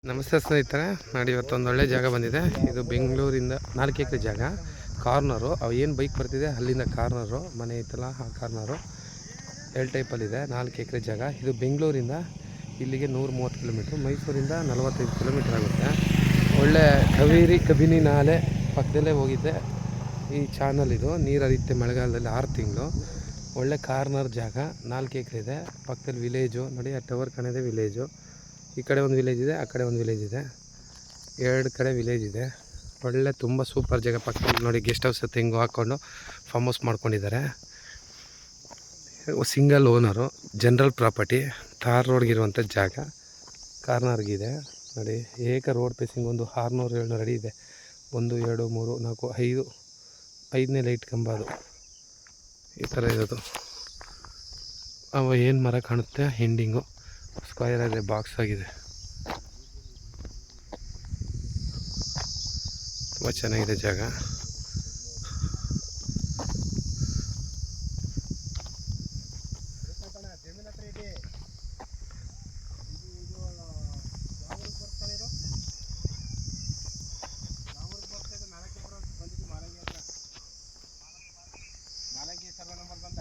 ನಮಸ್ತೆ ಸ್ನೇಹಿತರೆ, ನೋಡಿ ಇವತ್ತೊಂದು ಒಳ್ಳೆ ಜಾಗ ಬಂದಿದೆ. ಇದು ಬೆಂಗಳೂರಿಂದ 4 ಎಕರೆ ಜಾಗ, ಕಾರ್ನರು. ಅವು ಏನು ಬೈಕ್ ಬರ್ತಿದೆ ಅಲ್ಲಿಂದ ಕಾರ್ನರು ಮನೆ ಐತಲ್ಲ, ಆ ಕಾರ್ನರು ಎಲ್ ಟೈಪಲ್ಲಿದೆ. 4 ಎಕರೆ ಜಾಗ. ಇದು ಬೆಂಗಳೂರಿಂದ ಇಲ್ಲಿಗೆ 130 ಕಿಲೋಮೀಟ್ರು, ಮೈಸೂರಿಂದ 45 ಕಿಲೋಮೀಟ್ರ್ ಆಗುತ್ತೆ. ಒಳ್ಳೆ ಕಾವೇರಿ ಕಬಿನಿ ನಾಲೆ ಪಕ್ಕದಲ್ಲೇ ಹೋಗಿದ್ದೆ. ಈ ಚಾನಲ್ ಇದು ನೀರು ಹರಿಯುತ್ತೆ ಮಳೆಗಾಲದಲ್ಲಿ 6 ತಿಂಗಳು. ಒಳ್ಳೆ ಕಾರ್ನರ್ ಜಾಗ, 4 ಎಕರೆ ಇದೆ. ಪಕ್ಕದಲ್ಲಿ ವಿಲೇಜು ನೋಡಿ, ಆ ಟವರ್ ಕಾಣಿದೆ ವಿಲೇಜು. ಈ ಕಡೆ ಒಂದು ವಿಲೇಜ್ ಇದೆ, ಆ ಕಡೆ ಒಂದು ವಿಲೇಜ್ ಇದೆ, 2 ಕಡೆ ವಿಲೇಜ್ ಇದೆ. ಒಳ್ಳೆ ತುಂಬ ಸೂಪರ್ ಜಾಗ. ಪಕ್ಕದಲ್ಲಿ ನೋಡಿ ಗೆಸ್ಟ್ ಹೌಸ್ ತೆಂಗು ಹಾಕ್ಕೊಂಡು ಫಾರ್ಮ್ ಹೌಸ್ ಮಾಡ್ಕೊಂಡಿದ್ದಾರೆ. ಸಿಂಗಲ್ ಓನರು, ಜನರಲ್ ಪ್ರಾಪರ್ಟಿ, ತಾರ್ ರೋಡ್ಗಿರುವಂಥ ಜಾಗ, ಕಾರ್ನರ್ಗಿದೆ ನೋಡಿ. ಏಕ ರೋಡ್ ಪೇಸಿಂಗ್ ಒಂದು 600-700 ಅಡಿ ಇದೆ. 1 2 3 4 5 5ನೇ ಲೈಟ್ ಕಂಬ ಅದು ಈ ಥರ ಇರೋದು. ಅವ ಏನು ಮರ ಕಾಣುತ್ತೆ ಎಂಡಿಂಗು ಸ್ಕ್ವಯರ್ ಆಗಿದೆ, ಬಾಕ್ಸ್ ಆಗಿದೆ, ತುಂಬ ಚೆನ್ನಾಗಿದೆ ಜಾಗ. ಸರ್ವೆ ನಂಬರ್ ಬಂದ